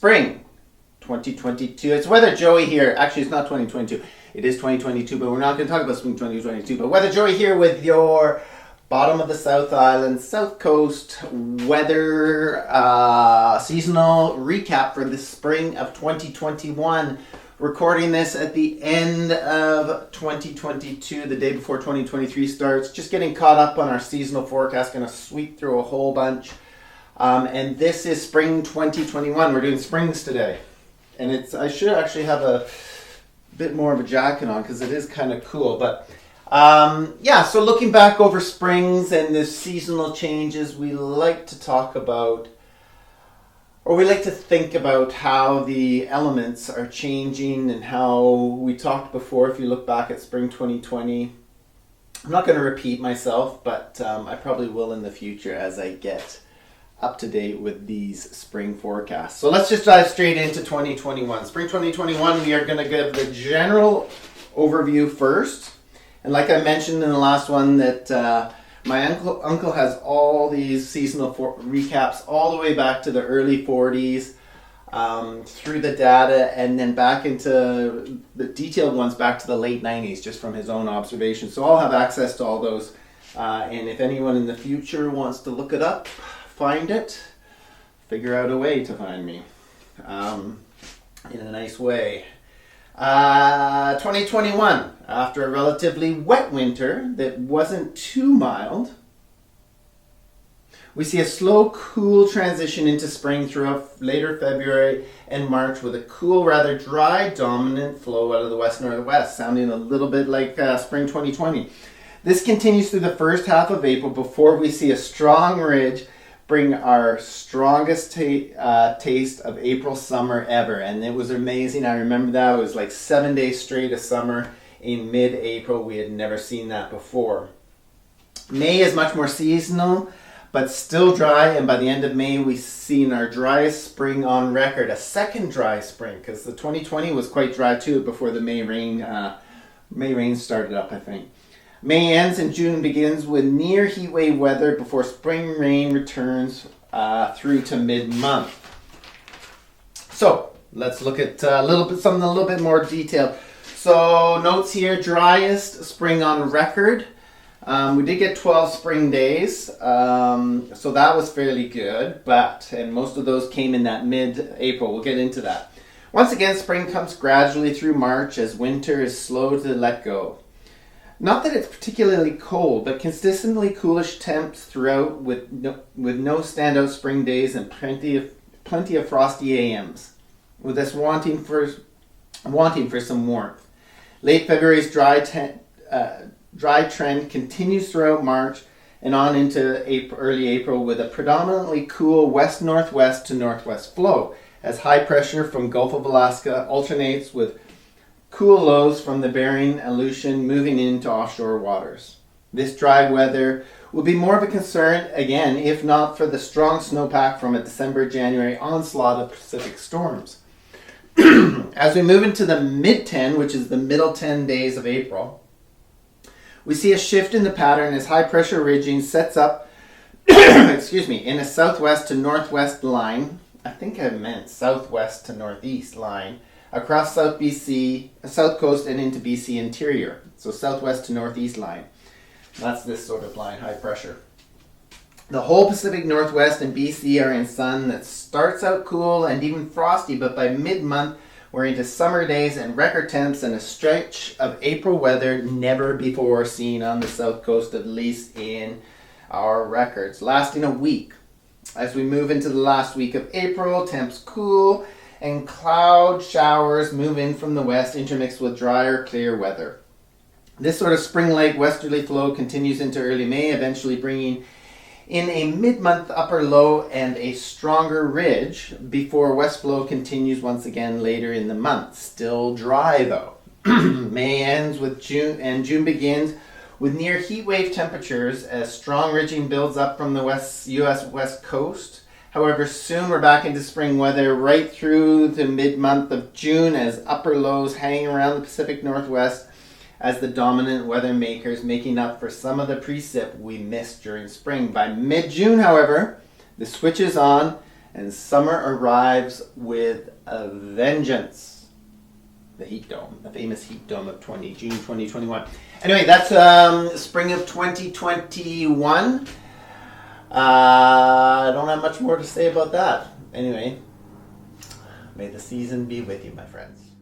spring 2022. It's Weather Joey here. Actually, it's not 2022. It is 2022, but we're not going to talk about spring 2022. But Weather Joey here with your bottom of the South Island, South Coast weather seasonal recap for the spring of 2021. Recording this at the end of 2022, the day before 2023 starts. Just getting caught up on our seasonal forecast. Going to sweep through a whole bunch. And this is spring 2021. We're doing springs today. And I should actually have a bit more of a jacket on because it is kind of cool. But so looking back over springs and the seasonal changes, we like to talk about, or we like to think about how the elements are changing and how we talked before. If you look back at spring 2020, I'm not going to repeat myself, but I probably will in the future as I get up to date with these spring forecasts. So let's just dive straight into 2021. Spring 2021, we are going to give the general overview first. And like I mentioned in the last one, that my uncle has all these seasonal recaps all the way back to the early 40s, through the data, and then back into the detailed ones back to the late 90s, just from his own observations. So I'll have access to all those. And if anyone in the future wants to look it up, find it, figure out a way to find me in a nice way. 2021, after a relatively wet winter that wasn't too mild, we see a slow, cool transition into spring throughout later February and March with a cool, rather dry, dominant flow out of the west-northwest, sounding a little bit like spring 2020. This continues through the first half of April before we see a strong ridge bring our strongest taste of April summer ever. And it was amazing. I remember that. It was like 7 days straight of summer in mid-April. We had never seen that before. May is much more seasonal, but still dry. And by the end of May, we've seen our driest spring on record. A second dry spring, because the 2020 was quite dry too before the May rain started up, I think. May ends and June begins with near heat wave weather before spring rain returns through to mid-month. So let's look at something a little bit more detailed. So notes here: driest spring on record. We did get 12 spring days, so that was fairly good. And most of those came in that mid-April. We'll get into that. Once again, spring comes gradually through March as winter is slow to let go. Not that it's particularly cold, but consistently coolish temps throughout with no standout spring days and plenty of frosty AMs, with us wanting for some warmth. Late February's dry trend continues throughout March and on into early April with a predominantly cool west-northwest to northwest flow as high pressure from Gulf of Alaska alternates with cool lows from the Bering Aleutian moving into offshore waters. This dry weather will be more of a concern again if not for the strong snowpack from a December-January onslaught of Pacific storms. As we move into the mid-10, which is the middle 10 days of April, we see a shift in the pattern as high pressure ridging sets up in a southwest to northwest line. I think I meant southwest to northeast line across South Coast and into BC interior. So southwest to northeast line. That's this sort of line, high pressure. The whole Pacific Northwest and BC are in sun that starts out cool and even frosty, but by mid-month we're into summer days and record temps and a stretch of April weather never before seen on the South Coast, at least in our records, lasting a week. As we move into the last week of April, temps cool and cloud showers move in from the west, intermixed with drier, clear weather. This sort of spring-like westerly flow continues into early May, eventually bringing in a mid-month upper low and a stronger ridge before west flow continues once again later in the month. Still dry though. May ends with June, and June begins with near heat wave temperatures as strong ridging builds up from the U.S. West Coast. However, soon we're back into spring weather right through the mid-month of June as upper lows hang around the Pacific Northwest as the dominant weather makers, making up for some of the precip we missed during spring. By mid-June, however, the switch is on and summer arrives with a vengeance. The heat dome, the famous heat dome of June 2021. Anyway, that's spring of 2021. I don't have much more to say about that. Anyway, may the season be with you, my friends.